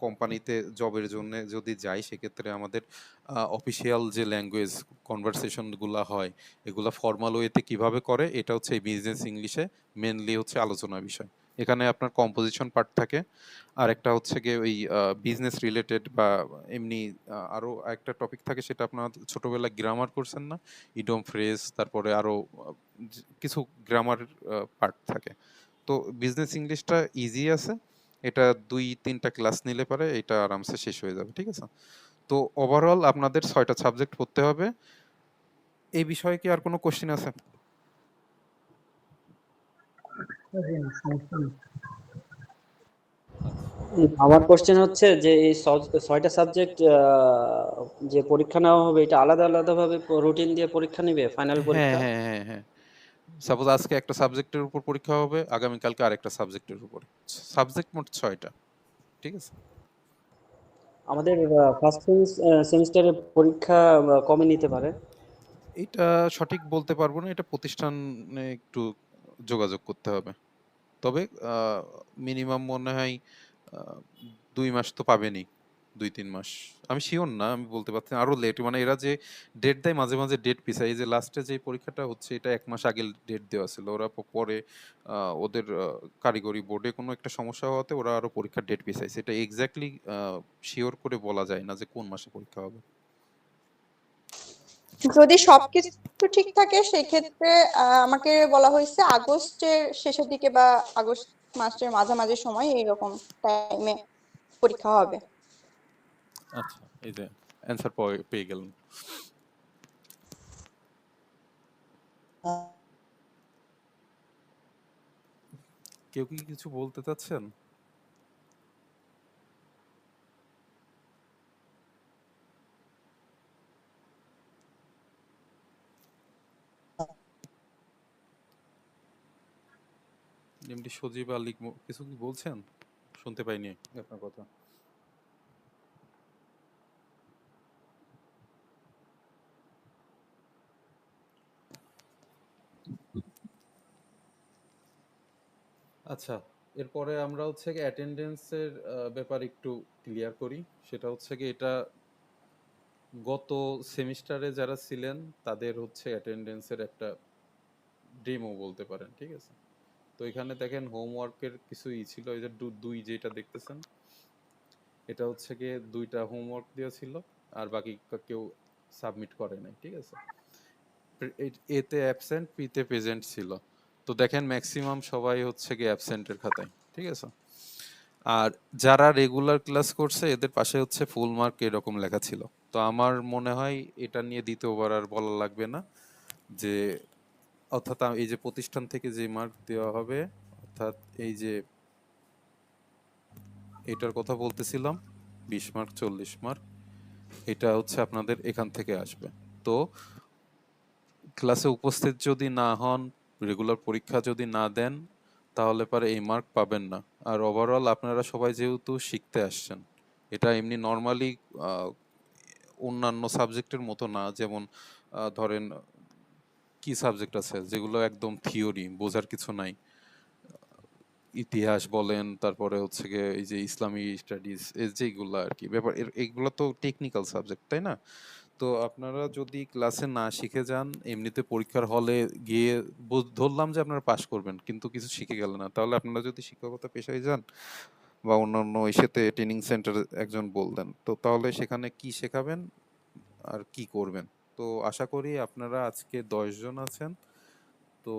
কোম্পানিতে জবের জন্য যদি যাই, সেক্ষেত্রে আমাদের অফিসিয়াল যে ল্যাঙ্গুয়েজ কনভারসেশনগুলো হয়, এগুলো ফর্মাল ওয়েতে কিভাবে করে, এটা হচ্ছে এই বিজনেস ইংলিশে মেনলি হচ্ছে আলোচনা বিষয়। এখানে আপনার কম্পোজিশন পার্ট থাকে, আর একটা হচ্ছে গিয়ে ওই বিজনেস রিলেটেড বা এমনি আরও একটা টপিক থাকে, সেটা আপনার ছোটবেলায় গ্রামার করছেন না, ইডম ফ্রেজ, তারপরে আরও কিছু গ্রামার পার্ট থাকে। তো বিজনেস ইংলিশটা ইজি আছে, এটা 2-3টা ক্লাস নিলে পারে এটা আরামসে শেষ হয়ে যাবে, ঠিক আছে। তো ওভারঅল আপনাদের 6টা সাবজেক্ট পড়তে হবে। এই বিষয়ে কি আর কোনো কোশ্চেন আছে? জি না, সমস্যা নেই। আমার কোশ্চেন হচ্ছে যে এই 6টা সাবজেক্ট যে পরীক্ষা নেওয়া হবে এটা আলাদা আলাদা ভাবে রুটিন দিয়ে পরীক্ষা নিবে ফাইনাল হ্যাঁ পরীক্ষা? হ্যাঁ হ্যাঁ হ্যাঁ, সাপোজ আজকে একটা সাবজেক্টের উপর পরীক্ষা হবে, আগামীকালকে আরেকটা সাবজেক্টের উপর। সাবজেক্ট মোট 6টা, ঠিক আছে। আমাদের ফার্স্ট সেমিস্টারের পরীক্ষা কবে নিতে পারে? এটা সঠিক বলতে পারবো না, এটা প্রতিষ্ঠানে একটু যোগাযোগ করতে হবে। তবে মিনিমাম মনে হয় 2 মাস তো পাবেনই, 2-3 মাস। আমি শিওর না, আমি বলতে পারছি না, আরো লেট, মানে এরা যে ডেট দেয় মাঝে মাঝে ডেট পিছায়। এই যে লাস্টে যে পরীক্ষাটা হচ্ছে এটা 1 মাস আগে ডেট দেওয়া ছিল, ওরা পরে ওদের কারিগরি বোর্ডে কোনো একটা সমস্যা হওয়াতে ওরা আরো পরীক্ষার ডেট পিছাইছে। এটা এক্স্যাক্টলি শিওর করে বলা যায় না যে কোন মাসে পরীক্ষা হবে। যদি সবকিছু ঠিক থাকে সেক্ষেত্রে আমাকে বলা হয়েছে আগস্টের শেষের দিকে বা আগস্ট মাসের মাঝামাঝি সময় এইরকম টাইমে পরীক্ষা হবে। আচ্ছা, এই যে অ্যান্সার পেয়ে গেলেন। কেউ কি কিছু বলতে চাচ্ছেন? এমডি সজীব আলী কিছু কি বলছেন? শুনতে পাইনি আপনার কথা। আচ্ছা, এরপরে আমরা হচ্ছে কি অ্যাটেন্ডেন্সের ব্যাপার একটু ক্লিয়ার করি। সেটা হচ্ছে কি এটা গত সেমিস্টারে যারা ছিলেন তাদের হচ্ছে অ্যাটেন্ডেন্সের একটা ডেমো বলতে পারেন, ঠিক আছে। তো এখানে দেখেন হোমওয়ার্কের কিছু ছিল, এই যে দুই যেটা দেখতেছেন, এটা হচ্ছে গিয়ে 2টা হোমওয়ার্ক দেওয়া ছিল, আর বাকি কেউ সাবমিট করে নাই, ঠিক আছে। এতে অ্যাবসেন্ট, পিতে প্রেজেন্ট ছিল। তো দেখেন ম্যাক্সিমাম সবাই হচ্ছে গিয়ে অ্যাবসেন্টের খাতায়, ঠিক আছে। আর যারা রেগুলার ক্লাস করছে এদের পাশে হচ্ছে ফুল মার্ক এরকম লেখা ছিল। তো আমার মনে হয় এটা নিয়ে দ্বিতীয়বার আর বলা লাগবে না, যে অর্থাৎ এই যে প্রতিষ্ঠান থেকে যে মার্ক দেওয়া হবে, অর্থাৎ এই যে এটার কথা বলতেছিলাম 20 মার্ক 40 মার্ক, এটা হচ্ছে আপনাদের এখান থেকে আসবে। তো ক্লাসে উপস্থিত যদি না হন, রেগুলার পরীক্ষা যদি না দেন, তাহলে পরে এই মার্ক পাবেন না। আর ওভারঅল আপনারা সবাই যেহেতু শিখতে আসছেন, এটা এমনি নর্মালি অন্যান্য সাবজেক্টের মতো না, যেমন ধরেন কি সাবজেক্ট আছে যেগুলো একদম থিওরি, বোঝার কিছু নাই? ইতিহাস বলেন, তারপরে হচ্ছে গিয়ে এই যে ইসলামী স্টাডিজ, এই যেগুলো আর কি ব্যাপার, এগুলো তো টেকনিক্যাল সাবজেক্ট, তাই না? তো আপনারা যদি ক্লাসে না শিখে যান, এমনিতে পরীক্ষার হলে গিয়ে ধরলাম যে আপনারা পাশ করবেন, কিন্তু কিছু শিখে গেলেন না, তাহলে আপনারা যদি শিক্ষকতা পেশায় যান বা অন্যান্য ইসেতে ট্রেনিং সেন্টার একজন বললেন, তো তাহলে সেখানে কি শেখাবেন আর কি করবেন? তো আশা করি আপনারা আজকে 10 জন আছেন, তো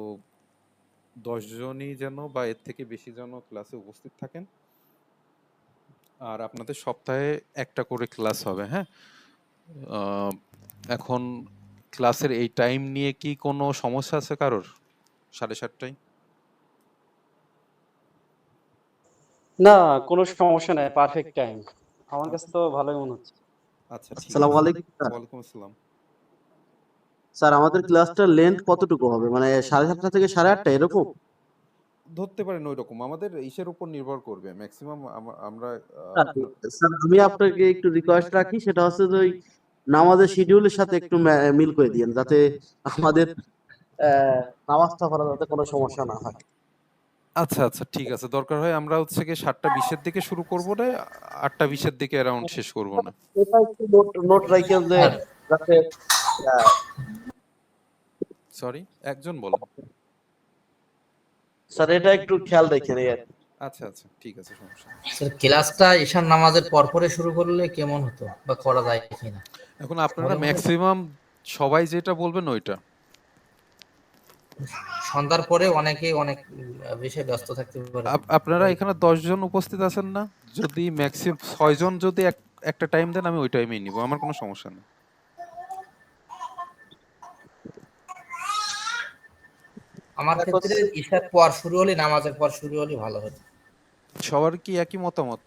10 জনই যেন বা এর থেকে বেশি যেন ক্লাসে উপস্থিত থাকেন। আর আপনাদের সপ্তাহে একটা করে ক্লাস হবে, হ্যাঁ? আহ, এখন ক্লাসের এই টাইম নিয়ে কি কোনো সমস্যা আছে কারোর? 7:30টায়? না, কোনো সমস্যা নাই, পারফেক্ট টাইম। আমার কাছে তো ভালোই মনে হচ্ছে। আচ্ছা, ঠিক আসসালামু আছে। আলাইকুম স্যার। ওয়ালাইকুম আসসালাম। স্যার আমাদের ক্লাসটার লেন্থ কতটুকু হবে, মানে 7:30 থেকে 8:30 এরকম? ধরতে পারেন ওই রকম, আমাদের ইসের উপর নির্ভর করবে ম্যাক্সিমাম। আমরা স্যার স্যার, আমি আপনাকে একটু রিকোয়েস্ট রাখি, সেটা হচ্ছে যে ওই নামাজের শিডিউলের সাথে একটু মিল করে দিয়েন, যাতে আমাদের নামাজটা পড়া যাতে কোনো সমস্যা না হয়। আচ্ছা আচ্ছা, ঠিক আছে, দরকার হয় আমরা হচ্ছে কি 7:20-এর দিকে শুরু করবো না, 8:20-এর দিকে অ্যারাউন্ড শেষ করবো না? এটা একটু নোট নোট রাখেন যে আর যাতে আহ, সরি, একজন বলেন। স্যার এটা একটু খেয়াল রাখেন এই আর কি। আচ্ছা আচ্ছা, ঠিক আছে, সমস্যা নেই। স্যার ক্লাসটা ঈশান নামাজের পর পরে শুরু করলে কেমন হতো বা করা যায় কিনা? এখন আপনারা ম্যাক্সিমাম সবাই যেটা বলবেন ওইটা। সন্ধ্যার পরে অনেকে অনেক বিষয়ে ব্যস্ত থাকতে পারে। আপনারা এখানে 10 জন উপস্থিত আছেন না? যদি ম্যাক্সিমাম 6 জন যদি একটা টাইম দেন, আমি ওই টাইমেই নিব, আমার কোনো সমস্যা নেই। আমার ক্ষেত্রে ঈশার পর শুরু হলে, নামাজের পর শুরু হলে ভালো হতো। সবার কি একই মতামত?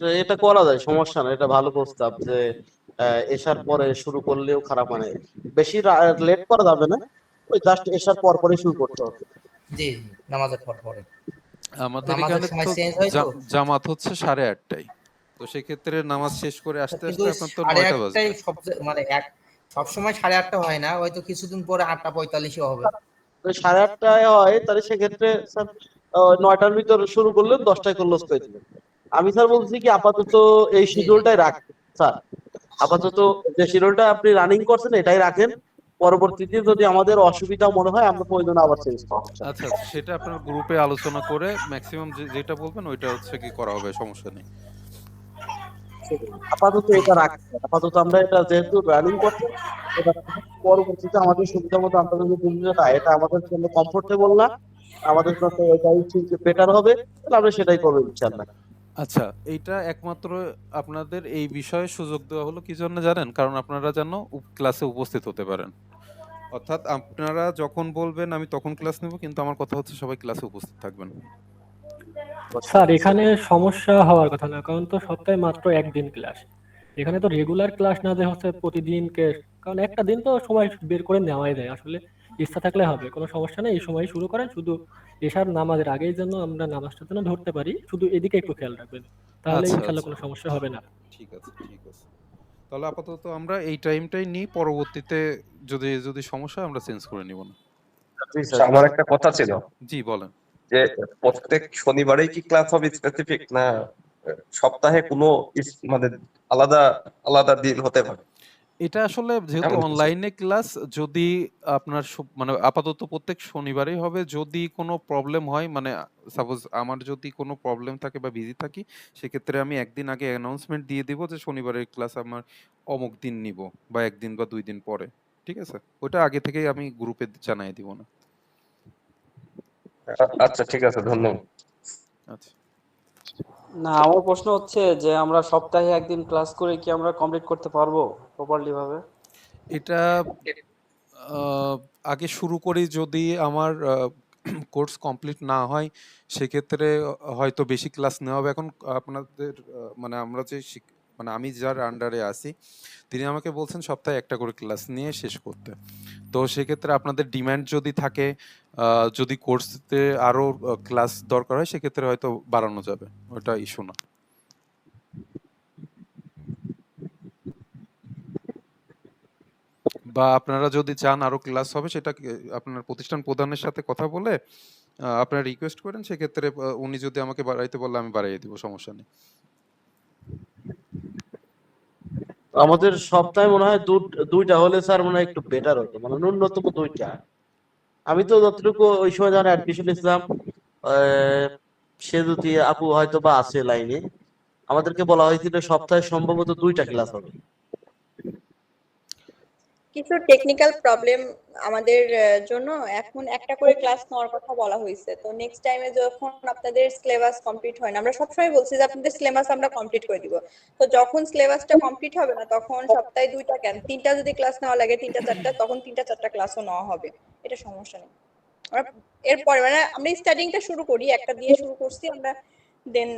তো এটা করা যায়, সমস্যা না, এটা ভালো প্রস্তাব যে এশার পরে শুরু করলেও খারাপ, মানে বেশি লেট করা যাবে না, ওই জাস্ট এশার পর পরে শুরু করতে হবে। জি জি, নামাজের পর পরে। আমাদের নামাজের এখানে সময় তো চেঞ্জ হয় তো। জামাত হচ্ছে 8:30টায়, তো সেক্ষেত্রে নামাজ শেষ করে আসতে কিন্তু আসতে ওই আপনার তো 9টা 8:30টায় বাজবে। মানে সবসময় 8:30 হয় না, হয়তো কিছুদিন পরে 8:45 হবে। তো 8:30টায় হয়, তাহলে সেক্ষেত্রে স্যার 9টার ভিতর শুরু করলে 10টায় ক্লোজ করে দিলেন। আমি স্যার বলছি কি আপাতত এই জি জি। শিডিউলটাই রাখেন স্যার, আপাতত যে শিডিউলটা আপনি রানিং করছেন এটাই রাখেন, পরবর্তীতে যদি আমাদের অসুবিধা মনে হয় আমরা প্রয়োজনে আবার চেঞ্জ করব। আচ্ছা আচ্ছা, সেটা আপনার গ্রুপে আলোচনা করে ম্যাক্সিমাম যেটা বলবেন ওইটা হচ্ছে কি করা হবে, সমস্যা নেই। আপাতত এটা রাখছি, আপাতত আমরা এটা যেহেতু রানিং করছি, এটা পরবর্তীতে আমাদের সুবিধা মতো আমরা যদি বুঝতে না এটা আমাদের জন্য কমফোর্টেবল না, আমাদের জন্য এটাই ঠিক বেটার হবে, তাহলে আমরা সেটাই করবো ইনশাআল্লাহ। আচ্ছা, এইটা একমাত্র আপনাদের এই বিষয়ে সুযোগ দেওয়া হলো কি জন্য জানেন? কারণ আপনারা যেন ক্লাসে উপস্থিত হতে পারেন। অর্থাৎ আপনারা যখন বলবেন আমি তখন ক্লাস নেব, কিন্তু আমার কথা হচ্ছে সবাই ক্লাসে উপস্থিত থাকবেন। স্যার এখানে সমস্যা হওয়ার কথা না, কারণ তো সপ্তাহে মাত্র একদিন ক্লাস। এখানে তো রেগুলার ক্লাস না, যে হচ্ছে প্রতিদিন কারণ একটা দিন তো সময় বের করে নেওয়াই যায় আসলে। ইচ্ছা থাকলে হবে, কোনো সমস্যা নেই, এই সময় শুরু করেন, শুধু এশার নামাজের আগেই যেন আমরা নামাজটা যেন ধরতে পারি, শুধু এদিকে একটু খেয়াল রাখবেন, তাহলে আচ্ছা ইনশাল্লাহ আচ্ছা, কোনো সমস্যা হবে না। ঠিক আছে ঠিক আছে। তাহলে আপাতত আমরা এই টাইমটাই নিই, পরবর্তীতে যদি যদি সমস্যা হয় আমরা চেঞ্জ করে নিব না। জি আচ্ছা, স্যার। আমার একটা কথা ছিল জি বলেন। যে প্রত্যেক শনিবারেই কি ক্লাস হবে স্পেসিফিক, না সপ্তাহে কোনো মানে আলাদা আলাদা দিন হতে পারে? এটা আসলে যেহেতু এমন কিছু? অনলাইনে ক্লাস, যদি আপনার মানে আপাতত প্রত্যেক শনিবারই হবে। যদি কোনো প্রবলেম হয়, মানে সাপোজ আমার যদি কোনো প্রবলেম থাকে বা বিজি থাকি, সেক্ষেত্রে আমি একদিন আগে অ্যানাউন্সমেন্ট দিয়ে দিব যে শনিবারের ক্লাস আমার অমুক দিন নিব, বা একদিন বা 2 দিন পরে। ঠিক আছে, ওটা আগে থেকেই আমি গ্রুপে জানিয়ে দিব না। আচ্ছা ঠিক আছে, ধন্যবাদ। আচ্ছা, না, আমার প্রশ্ন হচ্ছে যে আমরা সপ্তাহে একদিন ক্লাস করে কি আমরা কমপ্লিট করতে পারবো প্রপারলি ভাবে? এটা আহ, আগে শুরু করি, যদি আমার কোর্স কমপ্লিট না হয় সেক্ষেত্রে হয়তো বেশি ক্লাস নেওয়া হবে। এখন আপনাদের মানে আমরা যে মানে আমি যার আন্ডারে আছি, তিনি আমাকে বলছেন সপ্তাহে একটা করে ক্লাস নিয়ে শেষ করতে। তো সেক্ষেত্রে আপনাদের ডিমান্ড যদি থাকে, যদি কোর্সতে আরো ক্লাস দরকার হয়, সেক্ষেত্রে হয়তো বাড়ানো যাবে, ওটা ইস্যু না। বা আপনারা যদি চান আরো ক্লাস হবে সেটা আপনার প্রতিষ্ঠান প্রধানের সাথে কথা বলে আপনারা রিকোয়েস্ট করেন, সেক্ষেত্রে উনি যদি আমাকে বাড়াইতে বললে আমি বাড়াইয়ে দিব, সমস্যা নেই। আমাদের সপ্তাহে মনে হয় দুইটা হলে স্যার মনে হয় একটু বেটার হতো, মানে ন্যূনতম দুইটা। আমি তো যতটুকু ওই সময় যখন অ্যাডমিশন নিয়েছিলাম, আহ, সে যদি আপু হয়তো বা আছে লাইনে, আমাদেরকে বলা হয়েছিল সপ্তাহে সম্ভবত দুইটা ক্লাস হবে। কিছু টেকনিক্যাল প্রবলেম আমাদের জন্য এখন একটা করে ক্লাস নেওয়ার কথা বলা হয়েছে। তো নেক্সট টাইমে যখন আপনাদের সিলেবাস কমপ্লিট হয় না, আমরা সবসময় বলছি যে আপনাদের সিলেবাস আমরা কমপ্লিট করে দিব, তো যখন সিলেবাসটা কমপ্লিট হবে না তখন সপ্তাহে দুইটা কেন তিনটা যদি ক্লাস নেওয়া লাগে, তিনটা চারটা, তখন তিনটা চারটা ক্লাসও নেওয়া হবে, এটা সমস্যা নেই। আমরা এরপরে মানে আমরা স্টাডিংটা শুরু করি, একটা দিয়ে শুরু করছি আমরা, দেন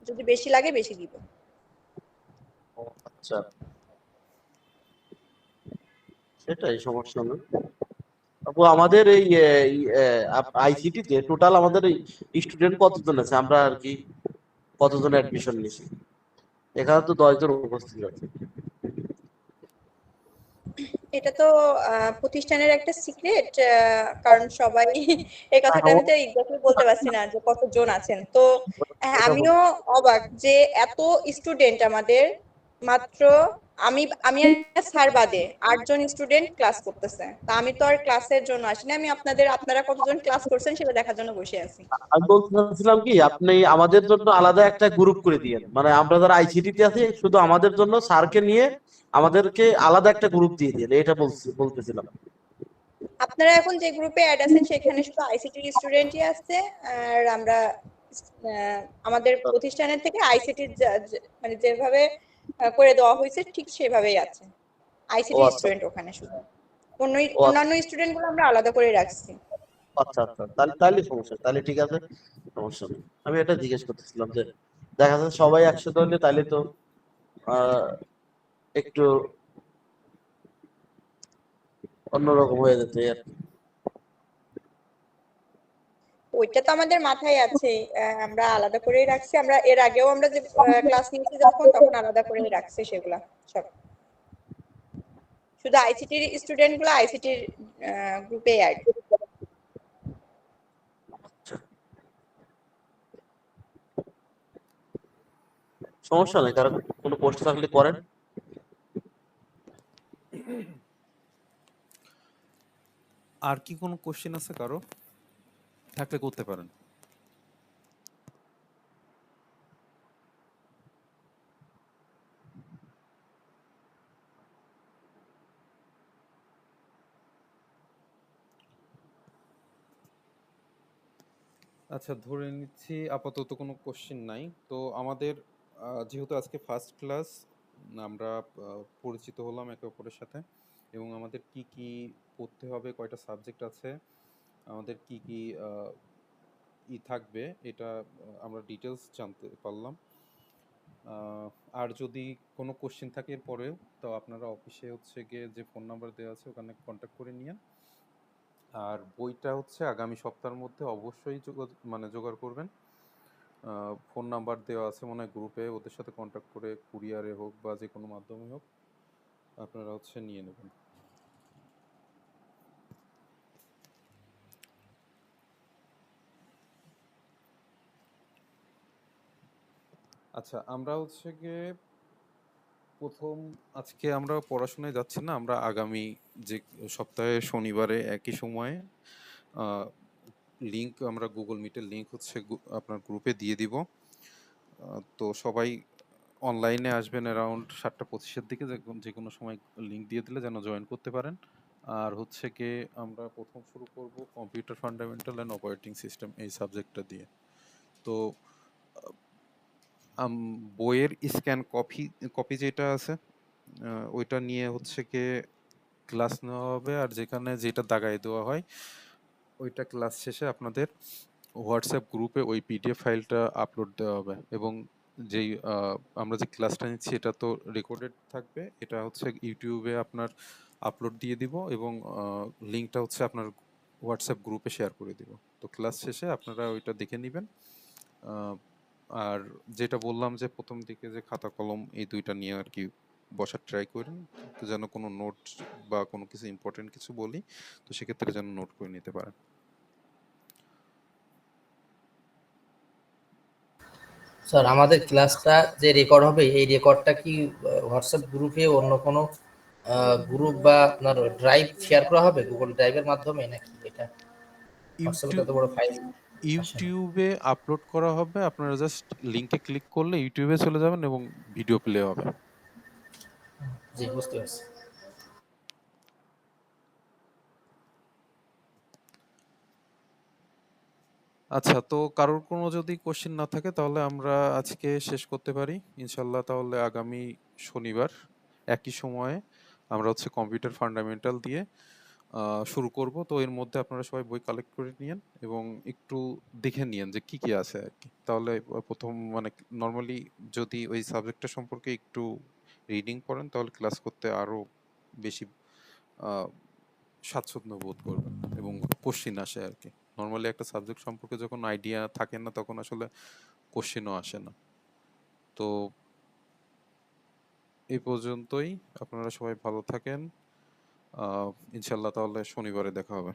যদি বেশি লাগে বেশি দিব। আচ্ছা, সেটাই সমস্যা না। আপু আমাদের এই আইসিটি তে টোটাল আমাদের স্টুডেন্ট কতজন আছে, আমরা আর কি কতজন অ্যাডমিশন নিয়েছি? এখানে তো 10 জন উপস্থিত আছে। এটা তো প্রতিষ্ঠানের একটা সিক্রেট, কারণ সবাই এই কথাটা আমি তো এক্স্যাক্টলি বলতে পারছি না যে কতজন আছেন। তো এটা আমিও অবাক যে এত স্টুডেন্ট আমাদের, মাত্র আমি আমি আর স্যার বাদে 8 জন স্টুডেন্ট ক্লাস করতেছে। তা আমি তো আর ক্লাসের জন্য আসিনি, আমি আপনারা কতজন ক্লাস করছেন সেটা দেখার জন্য বসে আছি। আমি বলতে চাচ্ছিলাম কি, আপনি আমাদের জন্য আলাদা একটা গ্রুপ করে দিয়েন, মানে আমরা যারা আইসিটি তে আছি শুধু আমাদের জন্য স্যারকে নিয়ে আমাদেরকে আলাদা একটা গ্রুপ দিয়ে দিন, এটা বলতেছিলাম। আপনারা এখন যে গ্রুপে অ্যাড আছেন সেখানে শুধু আইসিটির স্টুডেন্টই আছে। আর আমরা আমাদের প্রতিষ্ঠানের থেকে আইসিটির মানে যেভাবে করে দেওয়া হয়েছে ঠিক সেভাবেই আছে। ও আইসিটির আচ্ছা, স্টুডেন্ট ওখানে শুধু, ও আচ্ছা, অন্যান্য স্টুডেন্ট গুলো আমরা আলাদা করে রাখছি। আচ্ছা, আচ্ছা, তাহলে তাহলে সমস্যা, তাহলে ঠিক আছে, সমস্যা নেই। আমি এটা জিজ্ঞেস করতেছিলাম যে দেখা যাচ্ছে সবাই একসাথে হলে তাহলে তো আহ একটু অন্যরকম হয়ে যেত আর কি। ওইটা তো আমাদের মাথায় আছে, আমরা আলাদা করেই রাখছি। আমরা এর আগেও আমরা যে ক্লাস নিয়েছি যখন, তখন আলাদা করেই রাখছি সেগুলা সব। শুধু আইসিটির স্টুডেন্ট গুলো আইসিটির গ্রুপে অ্যাড। সমস্যা নেই, কারণ কোনো পোস্ট থাকলে করেন। আর কি কোনো কোশ্চেন আছে কারো? থাকলে করতে পারেন। আচ্ছা, ধরে নিচ্ছি আপাতত কোনো কোশ্চেন নাই। তো আমাদের যেহেতু আজকে ফার্স্ট ক্লাস, আমরা পরিচিত হলাম একে অপরের সাথে, এবং আমাদের কি কি পড়তে হবে, কয়টা সাবজেক্ট আছে, আমাদের কি কি থাকবে, এটা আমরা ডিটেলস জানতে পারলাম। আর যদি কোনো কোশ্চেন থাকে এরপরেও, তো আপনারা অফিসে হচ্ছে গিয়ে যে ফোন নাম্বার দেওয়া আছে ওখানে কন্ট্যাক্ট করে নিন। আর বইটা হচ্ছে আগামী সপ্তাহের মধ্যে অবশ্যই জোগাড় করবেন। ফোন নাম্বার দেওয়া আছে মনে হয় গ্রুপে, ওদের সাথে কন্ট্যাক্ট করে কুরিয়ারে হোক বা যে কোনো মাধ্যমে হোক আপনারা হচ্ছে নিয়ে নেবেন। আচ্ছা, আমরা হচ্ছে গিয়ে আজকে আমরা পড়াশোনায় যাচ্ছি না, আমরা আগামী যে সপ্তাহে শনিবারে একই সময়ে লিংক, আমরা গুগল মিটের লিংক হচ্ছে আপনার গ্রুপে দিয়ে দিব। তো সবাই অনলাইনে আসবেন অ্যারাউন্ড 7:25-এর দিকে, যে কোনো সময় লিংক দিয়ে দিলে যেন জয়েন করতে পারেন। আর হচ্ছে গিয়ে আমরা প্রথম শুরু করব computer fundamental and operating system এই সাবজেক্টটা দিয়ে। তো বইয়ের স্ক্যান কপি যেটা আছে ওইটা নিয়ে হচ্ছে গিয়ে ক্লাস নেওয়া হবে, আর যেখানে যেটা দাগায় দেওয়া হয় ওইটা ক্লাস শেষে আপনাদের হোয়াটসঅ্যাপ গ্রুপে ওই পিডিএফ ফাইলটা আপলোড দেওয়া হবে। এবং যেই আমরা যে ক্লাসটা নিচ্ছি এটা তো রেকর্ডেড থাকবে, এটা হচ্ছে ইউটিউবে আপনার আপলোড দিয়ে দিব, এবং লিঙ্কটা হচ্ছে আপনার হোয়াটসঅ্যাপ গ্রুপে শেয়ার করে দিব। তো ক্লাস শেষে আপনারা ওইটা দেখে নেবেন। আর যেটা বললাম যে প্রথম দিকে যে খাতা কলম এই দুইটা নিয়ে আর কি বসার ট্রাই করেন, তো যেন কোনো নোট বা কোনো কিছু ইম্পর্টেন্ট কিছু বলি তো সেক্ষেত্রে যেন নোট করে নিতে পারেন। স্যার আমাদের ক্লাসটা যে রেকর্ড হবে এই রেকর্ডটা কি হোয়াটসঅ্যাপ গ্রুপে অন্য কোনো গ্রুপ বা আপনার ড্রাইভ শেয়ার করা হবে গুগল ড্রাইভের মাধ্যমে নাকি এটা হোয়াটসঅ্যাপে ইউটিউব তত বড় ফাইল আসে না? ইউটিউবে আপলোড করা হবে, আপনারা জাস্ট লিংকে ক্লিক করলে ইউটিউবে চলে যাবেন এবং ভিডিও প্লে হবে। জি বুঝতে পারছি। আচ্ছা, তো কারোর কোনো যদি কোশ্চেন না থাকে তাহলে আমরা আজকে শেষ করতে পারি ইনশাল্লাহ। তাহলে আগামী শনিবার একই সময়ে আমরা হচ্ছে কম্পিউটার ফান্ডামেন্টাল দিয়ে শুরু করব। তো এর মধ্যে আপনারা সবাই বই কালেক্ট করে নিয়েন এবং একটু দেখে নিয়েন যে কি কি আছে আর কি। তাহলে প্রথম মানে নর্মালি যদি ওই সাবজেক্টটা সম্পর্কে একটু রিডিং পড়েন তাহলে ক্লাস করতে আরো বেশি আহ, স্বাচ্ছন্দ্য বোধ করবেন এবং কোশ্চিন আসে আর কি। নর্মালি একটা সাবজেক্ট সম্পর্কে যখন আইডিয়া থাকে না তখন আসলে কোশ্চিনও আসে না। তো এই পর্যন্তই, আপনারা সবাই ভালো থাকেন। ইনশাল্লাহ তাহলে শনিবারে দেখা হবে।